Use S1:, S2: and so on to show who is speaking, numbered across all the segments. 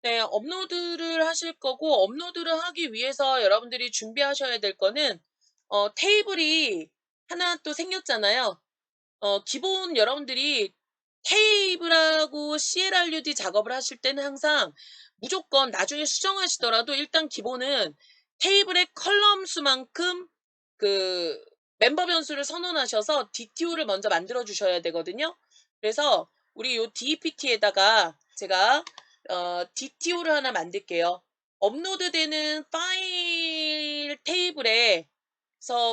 S1: 네, 업로드를 하실 거고, 업로드를 하기 위해서 여러분들이 준비하셔야 될 거는, 테이블이 하나 또 생겼잖아요. 기본 여러분들이 테이블하고 CLRUD 작업을 하실 때는 항상 무조건 나중에 수정하시더라도 일단 기본은 테이블의 컬럼 수만큼 그 멤버 변수를 선언하셔서 DTO를 먼저 만들어 주셔야 되거든요. 그래서 우리 요 DPT에다가 제가 DTO를 하나 만들게요. 업로드되는 파일 테이블에서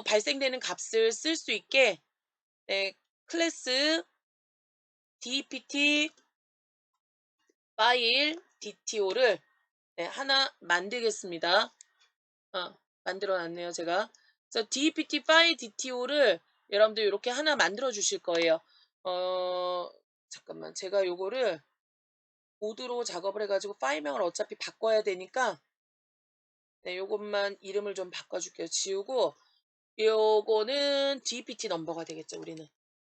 S1: 발생되는 값을 쓸 수 있게, 네, 클래스 DPT 파일 DTO를, 네, 하나 만들겠습니다. 만들어 놨네요, 제가. 그래서 DPT 파일 DTO를 여러분들 이렇게 하나 만들어 주실 거예요. 잠깐만. 제가 요거를 보드로 작업을 해가지고 파일명을 어차피 바꿔야 되니까, 네, 요것만 이름을 좀 바꿔줄게요. 지우고, 요거는 DPT 넘버가 되겠죠, 우리는.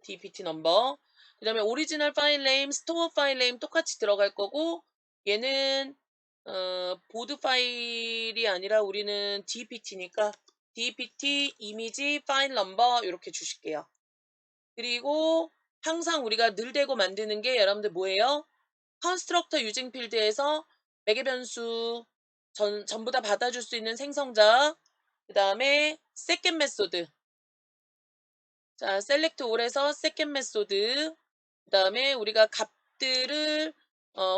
S1: DPT 넘버. 그 다음에 오리지널 파일 네임, 스토어 파일 네임 똑같이 들어갈 거고, 얘는, 보드 파일이 아니라 우리는 DPT니까, DPT 이미지 파일 넘버 이렇게 주실게요. 그리고 항상 우리가 늘 대고 만드는 게 여러분들 뭐예요? 컨스트럭터 유징 필드에서 매개 변수 전부 다 받아줄 수 있는 생성자, 그 다음에 second 메소드. 자, select all에서 second 메소드. 그 다음에 우리가 값들을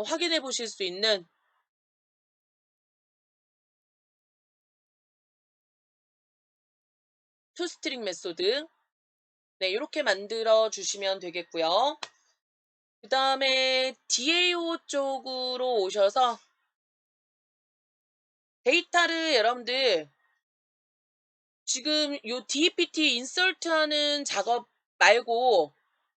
S1: 확인해 보실 수 있는 toString 메소드. 네, 이렇게 만들어 주시면 되겠고요. 그 다음에 DAO 쪽으로 오셔서 데이터를 여러분들 지금 요 DPT 인서트 하는 작업 말고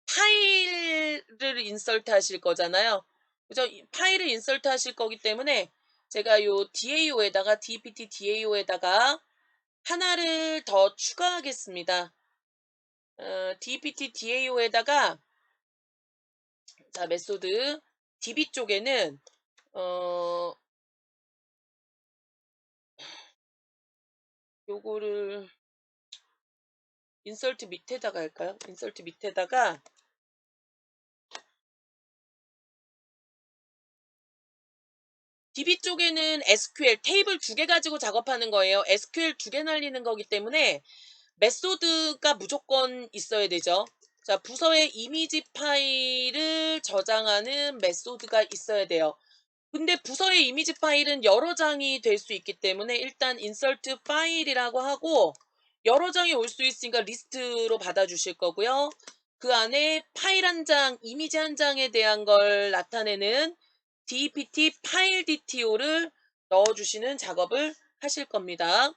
S1: 파일을 인서트 하실 거잖아요. 그죠? 파일을 인서트 하실 거기 때문에 제가 요 DAO에다가 DPT DAO에다가 하나를 더 추가하겠습니다. DPT DAO에다가 자, 메소드 DB 쪽에는 요거를 인서트 밑에다가 할까요? 인서트 밑에다가 DB 쪽에는 SQL 테이블 2개 가지고 작업하는 거예요. SQL 2개 날리는 거기 때문에 메소드가 무조건 있어야 되죠. 자, 부서의 이미지 파일을 저장하는 메소드가 있어야 돼요. 근데 부서의 이미지 파일은 여러 장이 될 수 있기 때문에 일단 insert 파일이라고 하고 여러 장이 올 수 있으니까 리스트로 받아주실 거고요. 그 안에 파일 한 장, 이미지 한 장에 대한 걸 나타내는 DPT 파일 DTO를 넣어주시는 작업을 하실 겁니다.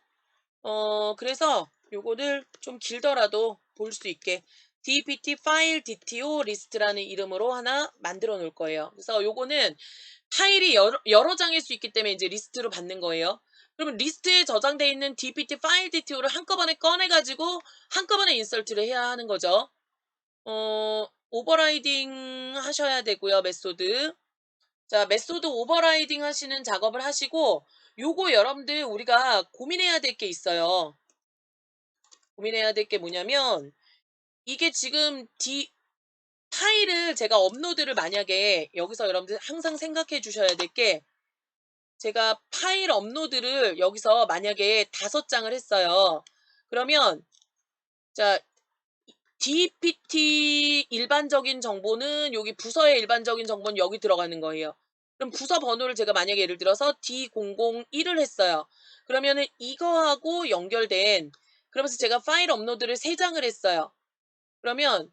S1: 그래서 요거를 좀 길더라도 볼 수 있게 DPT 파일 DTO 리스트라는 이름으로 하나 만들어 놓을 거예요. 그래서 요거는 파일이 여러 장일 수 있기 때문에 이제 리스트로 받는 거예요. 그러면 리스트에 저장되어 있는 DPT 파일 DTO를 한꺼번에 꺼내가지고 한꺼번에 인설트를 해야 하는 거죠. 오버라이딩 하셔야 되고요, 메소드. 자, 메소드 오버라이딩 하시는 작업을 하시고, 요거 여러분들 우리가 고민해야 될 게 있어요. 고민해야 될 게 뭐냐면, 이게 지금 파일을 제가 업로드를 만약에 여기서 여러분들 항상 생각해 주셔야 될 게, 제가 파일 업로드를 여기서 만약에 5장을 했어요. 그러면, 자, DPT 일반적인 정보는 여기 부서의 일반적인 정보는 여기 들어가는 거예요. 그럼 부서 번호를 제가 만약에 예를 들어서 D001을 했어요. 그러면은 이거하고 연결된, 그러면서 제가 파일 업로드를 3장을 했어요. 그러면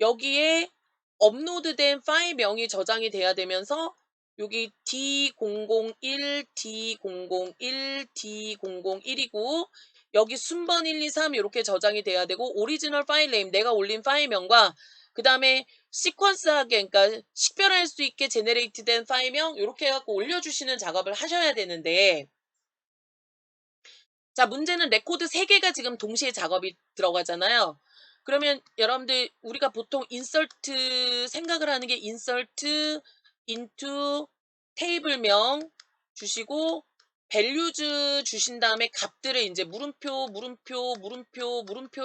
S1: 여기에 업로드된 파일명이 저장이 돼야 되면서 여기 D001, D001, D001이고 여기 순번 1, 2, 3 이렇게 저장이 돼야 되고 오리지널 파일 네임 내가 올린 파일명과 그 다음에 시퀀스하게 그러니까 식별할 수 있게 제네레이트된 파일명 이렇게 해갖고 올려주시는 작업을 하셔야 되는데 자, 문제는 레코드 3개가 지금 동시에 작업이 들어가잖아요. 그러면 여러분들 우리가 보통 인서트 생각을 하는 게 인서트 into 테이블명 주시고 밸류즈 주신 다음에 값들을 이제 물음표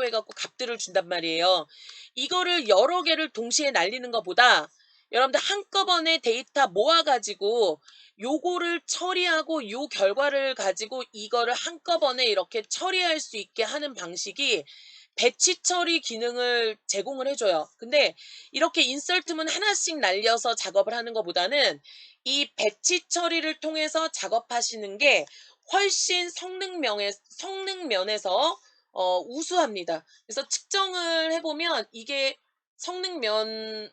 S1: 해갖고 값들을 준단 말이에요. 이거를 여러 개를 동시에 날리는 것보다 여러분들 한꺼번에 데이터 모아가지고 요거를 처리하고 요 결과를 가지고 이거를 한꺼번에 이렇게 처리할 수 있게 하는 방식이 배치 처리 기능을 제공을 해줘요. 근데 이렇게 인설트문 하나씩 날려서 작업을 하는 것보다는 이 배치 처리를 통해서 작업하시는 게 훨씬 성능면에서 우수합니다. 그래서 측정을 해보면 이게 성능을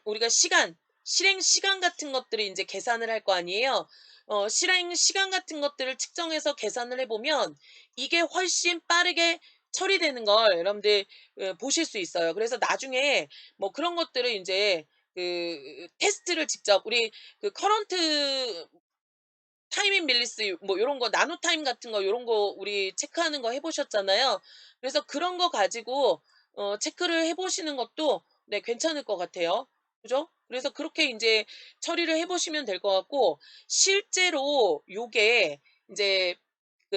S1: 우리가 실행 시간 같은 것들을 이제 계산을 할 거 아니에요. 실행 시간 같은 것들을 측정해서 계산을 해보면 이게 훨씬 빠르게 처리되는 걸 여러분들 보실 수 있어요. 그래서 나중에 뭐 그런 것들을 이제 테스트를 직접 우리 커런트 타이밍 밀리스 뭐 요런 거 나노 타임 같은 거 요런 거 우리 체크하는 거 해 보셨잖아요. 그래서 그런 거 가지고 체크를 해 보시는 것도 네 괜찮을 것 같아요. 그죠? 그래서 그렇게 인제 처리를 해 보시면 될 것 같고 실제로 요게 인제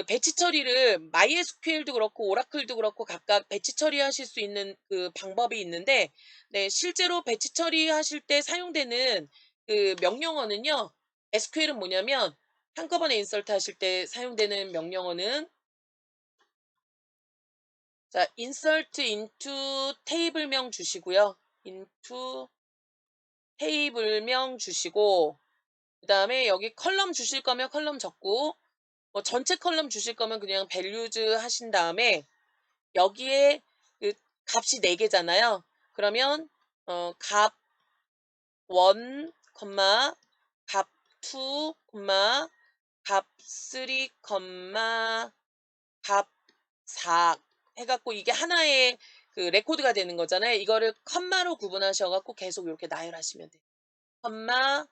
S1: 배치 처리를 MySQL도 그렇고 오라클도 그렇고 각각 배치 처리하실 수 있는 방법이 있는데 네 실제로 배치 처리하실 때 사용되는 명령어는요. SQL은 뭐냐면 한꺼번에 인서트 하실 때 사용되는 명령어는 자 insert into 테이블명 주시고요. into 테이블명 주시고 그다음에 여기 컬럼 주실 거면 컬럼 적고 뭐 전체 컬럼 주실 거면 그냥 values 하신 다음에 여기에 값이 4개잖아요. 그러면 값 1, 값 2, 값 3, 값 4 해갖고 이게 하나의 레코드가 되는 거잖아요. 이거를 컴마로 구분하셔갖고 계속 이렇게 나열하시면 돼요. 컴마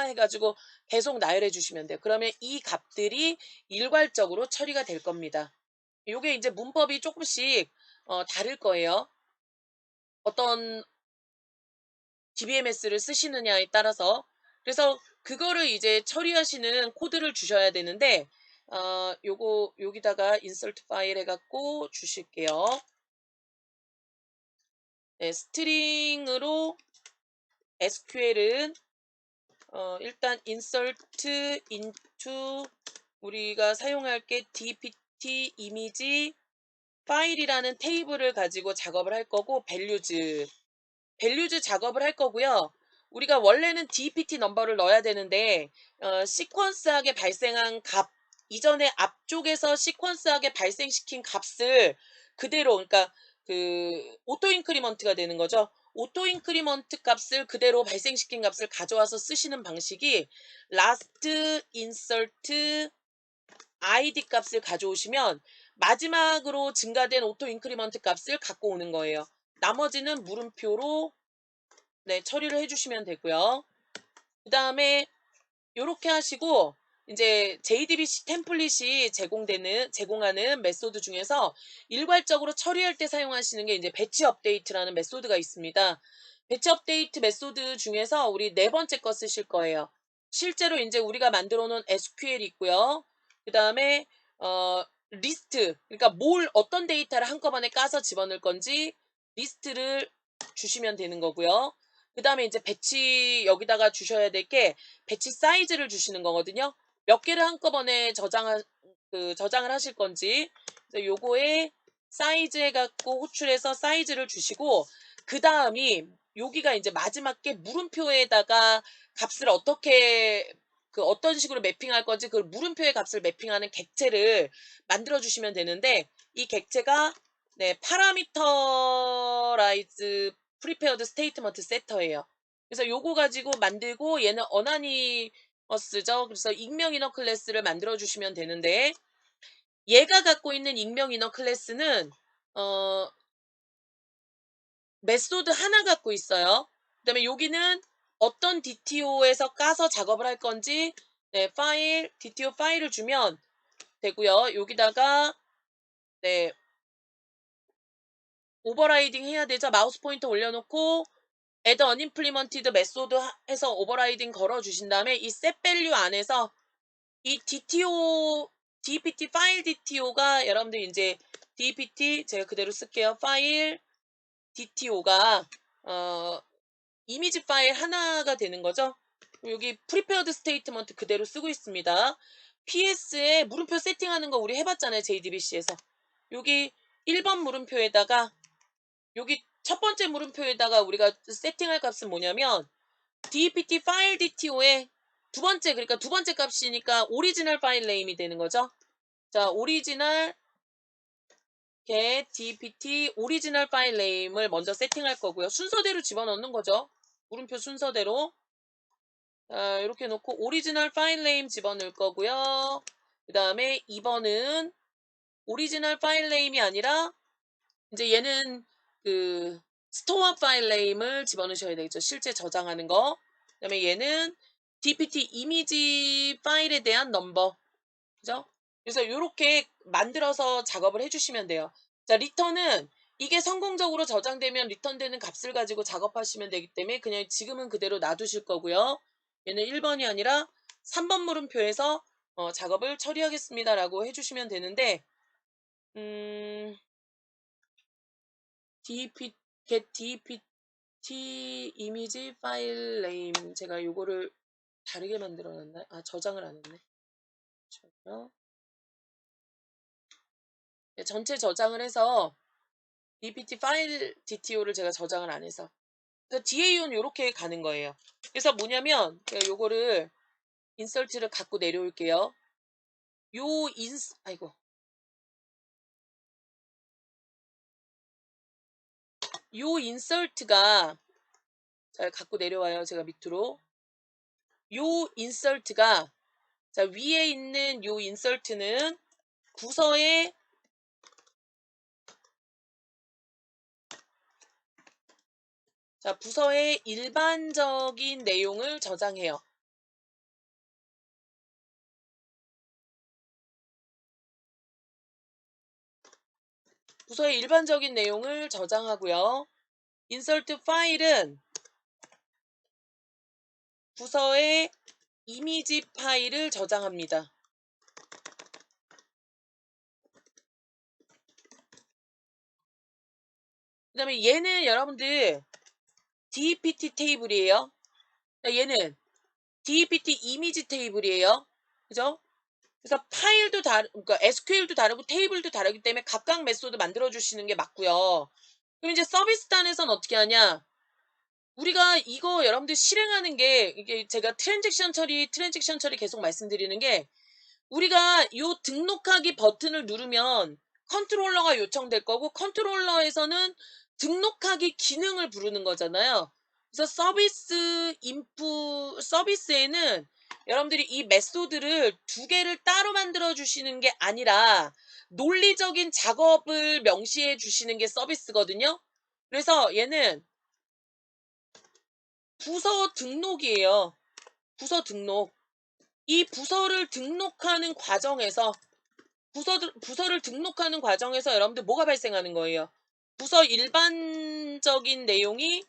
S1: 해가지고 계속 나열해 주시면 돼요. 그러면 이 값들이 일괄적으로 처리가 될 겁니다. 요게 이제 문법이 조금씩 다를 거예요. 어떤 DBMS를 쓰시느냐에 따라서. 그래서 그거를 이제 처리하시는 코드를 주셔야 되는데 요거 여기다가 insert 파일 해갖고 주실게요. 네, 스트링으로 SQL은 일단 insert into 우리가 사용할 게 dpt 이미지 파일이라는 테이블을 가지고 작업을 할 거고 밸류즈 작업을 할 거고요. 우리가 원래는 dpt 넘버를 넣어야 되는데 시퀀스하게 발생한 값 이전에 앞쪽에서 시퀀스하게 발생시킨 값을 그대로 그러니까 오토 인크리먼트가 되는 거죠. 오토 인크리먼트 값을 그대로 발생시킨 값을 가져와서 쓰시는 방식이 last insert id 값을 가져오시면 마지막으로 증가된 오토 인크리먼트 값을 갖고 오는 거예요. 나머지는 물음표로 네, 처리를 해주시면 되고요. 그 다음에 이렇게 하시고 이제 JDBC 템플릿이 제공하는 메소드 중에서 일괄적으로 처리할 때 사용하시는 게 이제 배치 업데이트라는 메소드가 있습니다. 배치 업데이트 메소드 중에서 우리 네 번째 거 쓰실 거예요. 실제로 이제 우리가 만들어 놓은 SQL이 있고요. 그 다음에 리스트 그러니까 어떤 데이터를 한꺼번에 까서 집어넣을 건지 리스트를 주시면 되는 거고요. 그 다음에 이제 배치 여기다가 주셔야 될 게 배치 사이즈를 주시는 거거든요. 몇 개를 한꺼번에 저장을 하실 건지 요거에 사이즈 해갖고 호출해서 사이즈를 주시고 그 다음이 여기가 이제 마지막 게 물음표에다가 값을 어떤 식으로 매핑할 건지 그 물음표의 값을 매핑하는 객체를 만들어 주시면 되는데 이 객체가 네, parameterize prepared statement setter예요. 그래서 요거 가지고 만들고 얘는 어나니머스죠. 그래서 익명 이너 클래스를 만들어 주시면 되는데 얘가 갖고 있는 익명 이너 클래스는 메소드 하나 갖고 있어요. 그다음에 여기는 어떤 DTO에서 까서 작업을 할 건지 네, DTO 파일을 주면 되고요. 여기다가 네, 오버라이딩 해야 되죠. 마우스 포인터 올려놓고 add unimplemented method 해서 오버라이딩 걸어주신 다음에 이 set value 안에서 이 DTO, DPT 파일 DTO가 여러분들 이제 DPT 제가 그대로 쓸게요. 파일 DTO가 이미지 파일 하나가 되는 거죠. 여기 prepared statement 그대로 쓰고 있습니다. PS에 물음표 세팅하는 거 우리 해봤잖아요. JDBC에서. 여기 1번 물음표에다가 여기 첫 번째 물음표에다가 우리가 세팅할 값은 뭐냐면 DPT 파일 DTO의 두 번째, 그러니까 두 번째 값이니까 오리지널 파일 네임이 되는 거죠. 자, 오리지널 get DPT 오리지널 파일 네임을 먼저 세팅할 거고요. 순서대로 집어넣는 거죠. 물음표 순서대로. 자, 이렇게 놓고 오리지널 파일 네임 집어넣을 거고요. 그 다음에 2번은 오리지널 파일 네임이 아니라 이제 얘는 그 스토어 파일 네임을 집어넣으셔야 되겠죠. 실제 저장하는 거. 그 다음에 얘는 DPT 이미지 파일에 대한 넘버. 그죠? 그래서 이렇게 만들어서 작업을 해주시면 돼요. 자, 리턴은 이게 성공적으로 저장되면 리턴되는 값을 가지고 작업하시면 되기 때문에 그냥 지금은 그대로 놔두실 거고요. 얘는 1번이 아니라 3번 물음표에서 작업을 처리하겠습니다라고 해주시면 되는데 get dpt 이미지 파일 네임 제가 요거를 다르게 만들어 놨나요? 아, 저장을 안 했네. 전체 저장을 해서 dpt 파일 DTO를 제가 저장을 안 해서 그래서 DAO는 이렇게 가는 거예요. 그래서 뭐냐면 제가 요거를 인설트를 갖고 내려올게요. 아이고 요 인설트가 잘 갖고 내려와요. 제가 밑으로 요 인설트가 자 위에 있는 요 인설트는 부서의 부서의 일반적인 내용을 저장해요. 부서의 일반적인 내용을 저장하고요. 인설트 파일은 부서의 이미지 파일을 저장합니다. 그 다음에 얘는 여러분들 DPT 테이블이에요. 얘는 DPT 이미지 테이블이에요. 그죠? 그래서 파일도 그러니까 SQL도 다르고 테이블도 다르기 때문에 각각 메소드 만들어 주시는 게 맞고요. 그럼 이제 서비스 단에서는 어떻게 하냐? 우리가 이거 여러분들 실행하는 게 이게 제가 트랜잭션 처리 계속 말씀드리는 게 우리가 요 등록하기 버튼을 누르면 컨트롤러가 요청될 거고 컨트롤러에서는 등록하기 기능을 부르는 거잖아요. 그래서 서비스에는 여러분들이 이 메소드를 두 개를 따로 만들어 주시는 게 아니라 논리적인 작업을 명시해 주시는 게 서비스거든요. 그래서 얘는 부서 등록이에요. 부서 등록. 이 부서를 등록하는 과정에서 부서를 등록하는 과정에서 여러분들 뭐가 발생하는 거예요? 부서 일반적인 내용이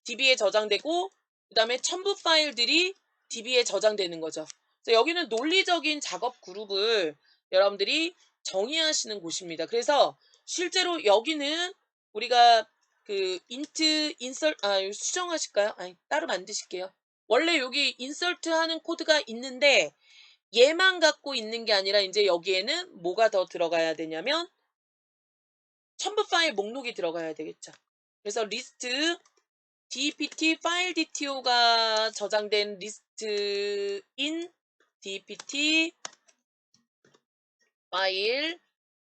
S1: DB에 저장되고 그 다음에 첨부 파일들이 DB에 저장되는 거죠. 그래서 여기는 논리적인 작업 그룹을 여러분들이 정의하시는 곳입니다. 그래서 실제로 여기는 우리가 그 수정하실까요? 아니, 따로 만드실게요. 원래 여기 인설트 하는 코드가 있는데 얘만 갖고 있는 게 아니라 이제 여기에는 뭐가 더 들어가야 되냐면 첨부 파일 목록이 들어가야 되겠죠. 그래서 리스트 DPT 파일 DTO가 저장된 리스트 인 DPT 파일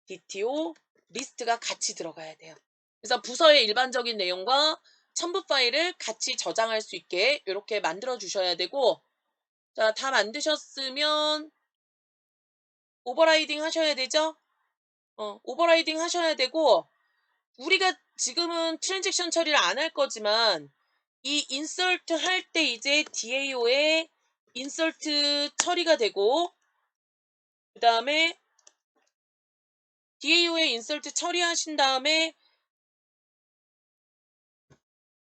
S1: DTO 리스트가 같이 들어가야 돼요. 그래서 부서의 일반적인 내용과 첨부 파일을 같이 저장할 수 있게 이렇게 만들어 주셔야 되고 자, 다 만드셨으면 오버라이딩 하셔야 되죠? 오버라이딩 하셔야 되고 우리가 지금은 트랜잭션 처리를 안 할 거지만 이 인설트 할 때 이제 DAO에 인설트 처리가 되고 그 다음에 DAO에 인설트 처리하신 다음에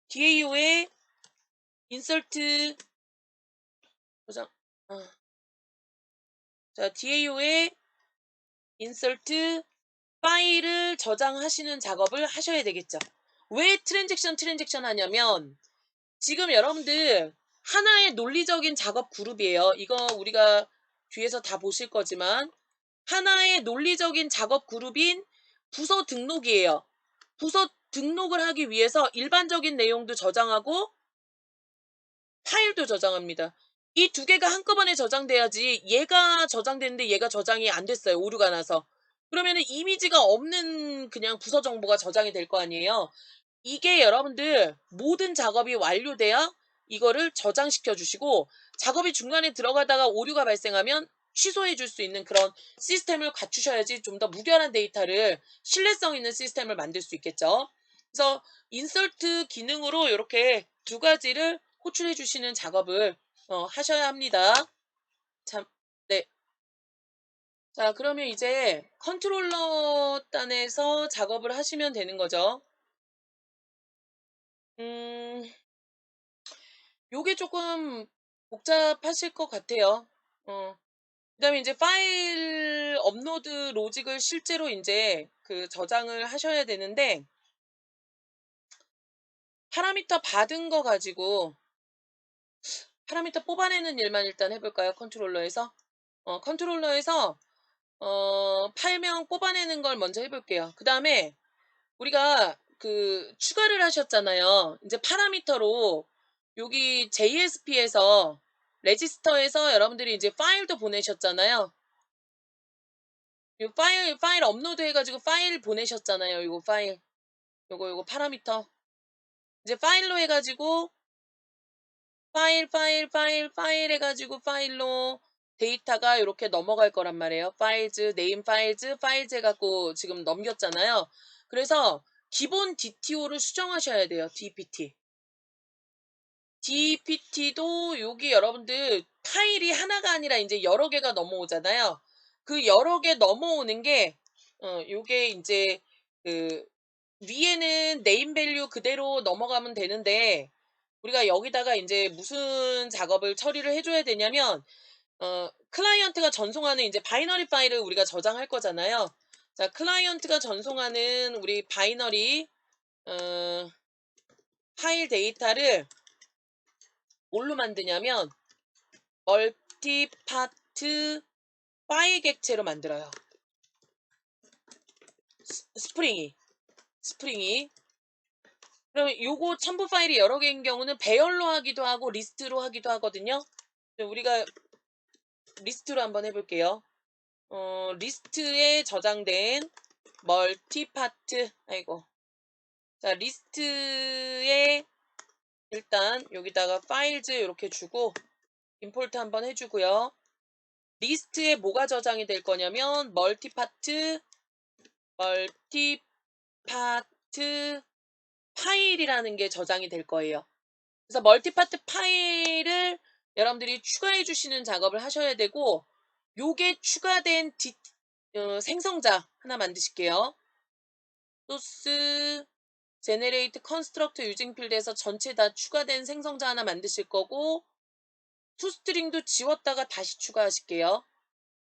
S1: DAO에 인설트 저장 자 DAO에 인설트 파일을 저장하시는 작업을 하셔야 되겠죠. 왜 트랜잭션 하냐면 지금 여러분들 하나의 논리적인 작업 그룹이에요. 이거 우리가 뒤에서 다 보실 거지만 하나의 논리적인 작업 그룹인 부서 등록이에요. 부서 등록을 하기 위해서 일반적인 내용도 저장하고 파일도 저장합니다. 이 두 개가 한꺼번에 저장돼야지 얘가 저장됐는데 얘가 저장이 안 됐어요. 오류가 나서. 그러면은 이미지가 없는 그냥 부서 정보가 저장이 될 거 아니에요. 이게 여러분들 모든 작업이 완료돼야 이거를 저장시켜 주시고 작업이 중간에 들어가다가 오류가 발생하면 취소해 줄 수 있는 그런 시스템을 갖추셔야지 좀 더 무결한 데이터를 신뢰성 있는 시스템을 만들 수 있겠죠. 그래서 인설트 기능으로 이렇게 두 가지를 호출해 주시는 작업을 하셔야 합니다. 참, 네. 자, 그러면 이제 컨트롤러 단에서 작업을 하시면 되는 거죠. 음, 요게 조금 복잡하실 것 같아요. 그다음에 이제 파일 업로드 로직을 실제로 인제 그 저장을 하셔야 되는데 파라미터 받은 거 가지고 파라미터 뽑아내는 일만 일단 해 볼까요? 컨트롤러에서? 컨트롤러에서 파일명 뽑아내는 걸 먼저 해 볼게요. 그다음에 우리가 그 추가를 하셨잖아요. 인제 파라미터로 여기 JSP에서 레지스터에서 여러분들이 이제 파일도 보내셨잖아요. 요 파일 업로드 해 가지고 파일 보내셨잖아요. 요거 파일. 요거 파라미터. 이제 파일로 해 가지고 파일 해 가지고 파일로 데이터가 요렇게 넘어갈 거란 말이에요. 파일즈, 네임 파일즈 해 갖고 지금 넘겼잖아요. 그래서 기본 DTO를 수정하셔야 돼요. DPT. DPT도 여기 여러분들 파일이 하나가 아니라 인제 여러 개가 넘어오잖아요. 그 여러 개 넘어오는 게 요게 인제 그 위에는 네임 밸류 그대로 넘어가면 되는데 우리가 여기다가 인제 무슨 작업을 처리를 해 줘야 되냐면 클라이언트가 전송하는 인제 바이너리 파일을 우리가 저장할 거잖아요. 자, 클라이언트가 전송하는 우리 바이너리 어 파일 데이터를 뭘로 만드냐면 멀티파트 파일 객체로 만들어요. 스프링이. 스프링이. 그러면 요거 첨부 파일이 여러 개인 경우는 배열로 하기도 하고 리스트로 하기도 하거든요. 우리가 리스트로 한번 해볼게요. 리스트에 저장된 멀티파트, 아이고. 자, 리스트에 일단 여기다가 파일즈 이렇게 주고 임포트 한번 해주고요. 리스트에 뭐가 저장이 될 거냐면 멀티파트 파일이라는 게 저장이 될 거예요. 그래서 멀티파트 파일을 여러분들이 추가해 주시는 작업을 하셔야 되고 요게 추가된 생성자 하나 만드실게요. 소스 제네레이트 컨스트럭트 유징 필드에서 전체 다 추가된 생성자 하나 만드실 거고 투스트링도 지웠다가 다시 추가하실게요.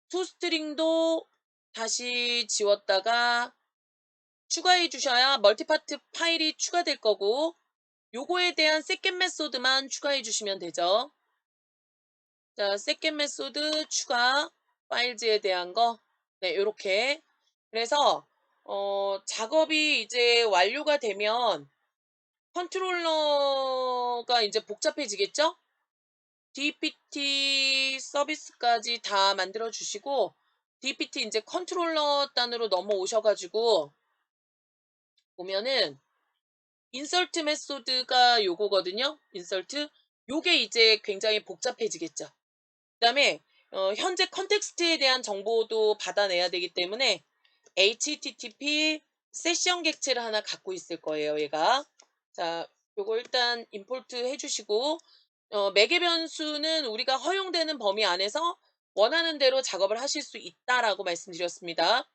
S1: 투스트링도 다시 지웠다가 추가해 주셔야 멀티파트 파일이 추가될 거고 요거에 대한 세컨 메소드만 추가해 주시면 되죠. 자, 세컨 메소드 추가 파일즈에 대한 거. 네, 요렇게. 그래서 작업이 이제 완료가 되면 컨트롤러가 이제 복잡해지겠죠? DPT 서비스까지 다 만들어 주시고 DPT 이제 컨트롤러 단으로 넘어오셔 가지고 보면은 인설트 메소드가 요거거든요. 인설트. 요게 이제 굉장히 복잡해지겠죠. 그다음에 현재 컨텍스트에 대한 정보도 받아내야 되기 때문에 HTTP 세션 객체를 하나 갖고 있을 거예요, 얘가. 자, 요거 일단 임포트 해 주시고 매개 변수는 우리가 허용되는 범위 안에서 원하는 대로 작업을 하실 수 있다라고 말씀드렸습니다.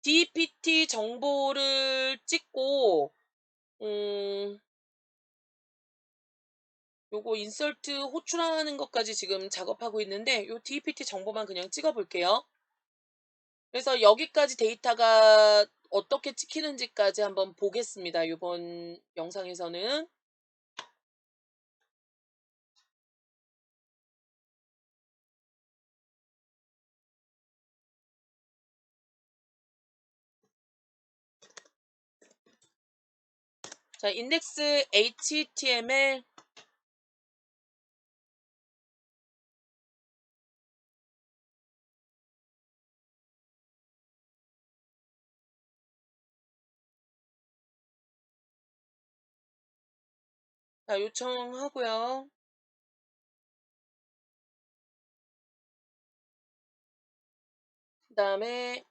S1: DPT 정보를 찍고 음 요거 인설트 호출하는 것까지 지금 작업하고 있는데 요 DPT 정보만 그냥 찍어 볼게요. 그래서 여기까지 데이터가 어떻게 찍히는지까지 한번 보겠습니다. 요번 영상에서는. 자, 인덱스 HTML 자, 요청하고요. 그다음에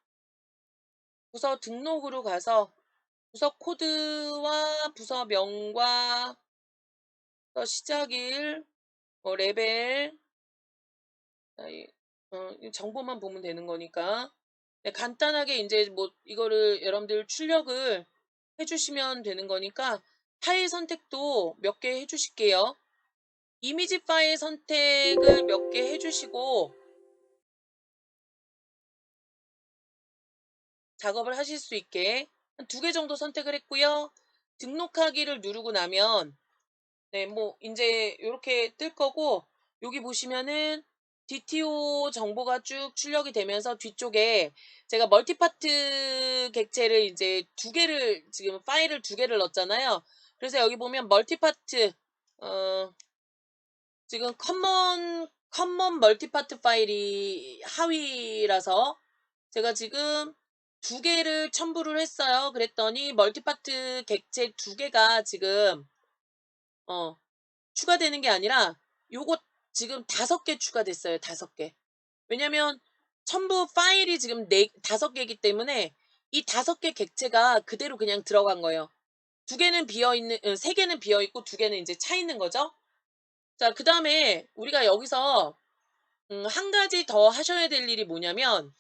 S1: 부서 등록으로 가서 부서 코드와 부서명과 시작일, 레벨, 이 정보만 보면 되는 거니까. 네, 간단하게 이제 뭐 이거를 여러분들 출력을 해주시면 되는 거니까 파일 선택도 몇 개 해주실게요. 이미지 파일 선택을 몇 개 해주시고 작업을 하실 수 있게 한 2개 정도 선택을 했고요. 등록하기를 누르고 나면 네, 뭐 이제 이렇게 뜰 거고 여기 보시면은 DTO 정보가 쭉 출력이 되면서 뒤쪽에 제가 멀티파트 객체를 이제 2개를 지금 파일을 2개를 넣었잖아요. 그래서 여기 보면 멀티파트 지금 커먼 멀티파트 파일이 하위라서 제가 지금 2개를 첨부를 했어요. 그랬더니 멀티파트 객체 2개가 지금 추가되는 게 아니라 요거 지금 5개 추가됐어요. 5개. 왜냐면 첨부 파일이 지금 5개이기 때문에 이 5개 객체가 그대로 그냥 들어간 거예요. 2개는 비어있는, 3개는 비어있고 2개는 이제 차 있는 거죠. 자, 그 다음에 우리가 여기서 한 가지 더 하셔야 될 일이 뭐냐면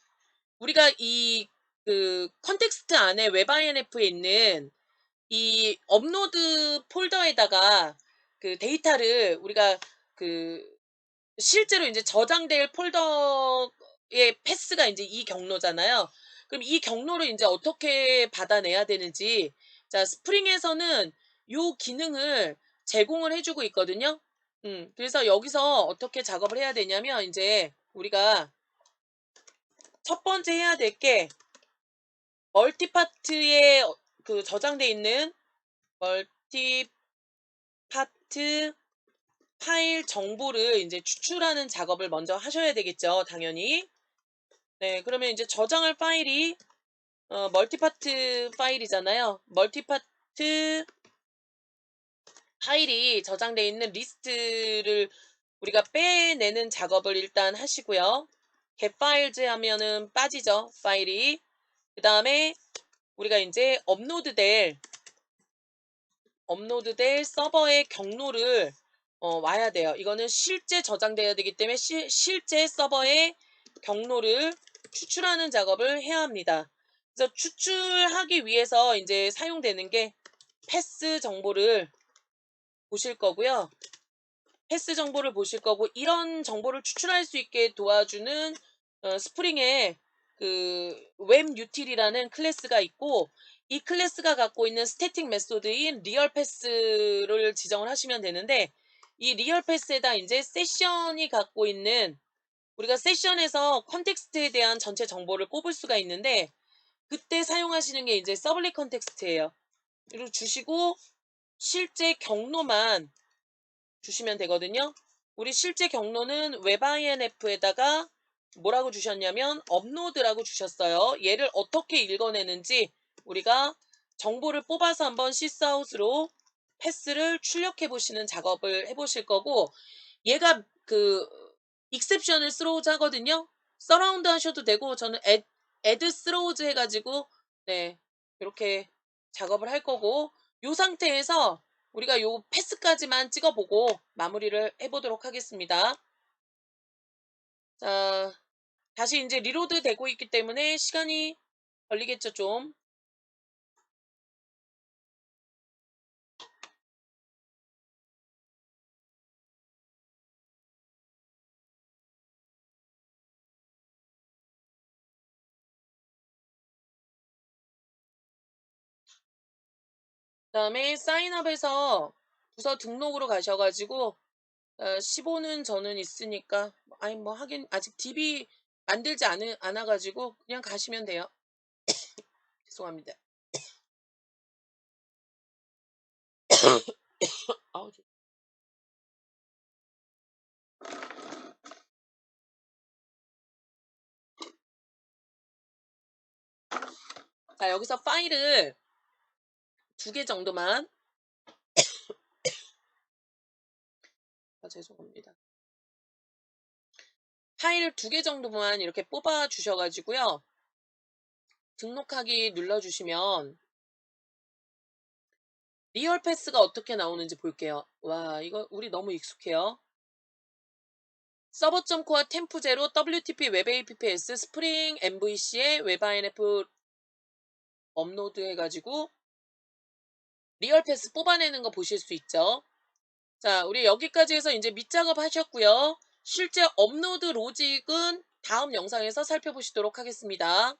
S1: 우리가 이 컨텍스트 안에 웹INF에 있는 이 업로드 폴더에다가 그 데이터를 우리가 그 실제로 이제 저장될 폴더의 패스가 이제 이 경로잖아요. 그럼 이 경로를 이제 어떻게 받아내야 되는지, 자, 스프링에서는 요 기능을 제공을 해주고 있거든요. 그래서 여기서 어떻게 작업을 해야 되냐면 이제 우리가 첫 번째 해야 될 게 멀티파트에 저장돼 있는 멀티파트 파일 정보를 이제 추출하는 작업을 먼저 하셔야 되겠죠, 당연히. 네, 그러면 이제 저장할 파일이 멀티파트 파일이잖아요. 멀티파트 파일이 저장되어 있는 리스트를 우리가 빼내는 작업을 일단 하시고요. get files 하면은 빠지죠, 파일이. 그 다음에 우리가 이제 업로드될 서버의 경로를 와야 돼요. 이거는 실제 저장돼야 되기 때문에 실제 서버의 경로를 추출하는 작업을 해야 합니다. 그래서 추출하기 위해서 이제 사용되는 게 패스 정보를 보실 거고요. 패스 정보를 보실 거고 이런 정보를 추출할 수 있게 도와주는 스프링의 웹 유틸이라는 클래스가 있고 이 클래스가 갖고 있는 스태틱 메소드인 리얼 패스를 지정을 하시면 되는데 이 리얼 패스에다 이제 세션이 갖고 있는 우리가 세션에서 컨텍스트에 대한 전체 정보를 꼽을 수가 있는데 그때 사용하시는 게 이제 서블릿 컨텍스트예요. 이렇게 주시고 실제 경로만 주시면 되거든요. 우리 실제 경로는 웹INF에다가 뭐라고 주셨냐면 업로드라고 주셨어요. 얘를 어떻게 읽어내는지 우리가 정보를 뽑아서 한번 시스아웃으로 패스를 출력해 보시는 작업을 해 보실 거고 얘가 익셉션을 스로우즈 하거든요. 서라운드 하셔도 되고 저는 애드 스로우즈 해가지고 네 이렇게 작업을 할 거고 이 상태에서 우리가 요 패스까지만 찍어보고 마무리를 해보도록 하겠습니다. 자, 다시 이제 리로드 되고 있기 때문에 시간이 걸리겠죠, 좀. 그다음에 사인업에서 부서 등록으로 가셔 가지고 15는 저는 있으니까 아니 뭐 하긴 아직 DB 만들지 않아 가지고 그냥 가시면 돼요. 죄송합니다. 아우 자 여기서 파일을 2개 정도만 죄송합니다. 파일 2개 정도만 이렇게 뽑아 주셔 가지고요. 등록하기 눌러 주시면 리얼 패스가 어떻게 나오는지 볼게요. 와 이거 우리 너무 익숙해요. 서버.co와 템프0 WTP 웹 APS 스프링 MVC에 웹 INF 업로드 해가지고 리얼 패스 뽑아내는 거 보실 수 있죠. 자, 우리 여기까지 해서 이제 밑작업 하셨고요. 실제 업로드 로직은 다음 영상에서 살펴보시도록 하겠습니다.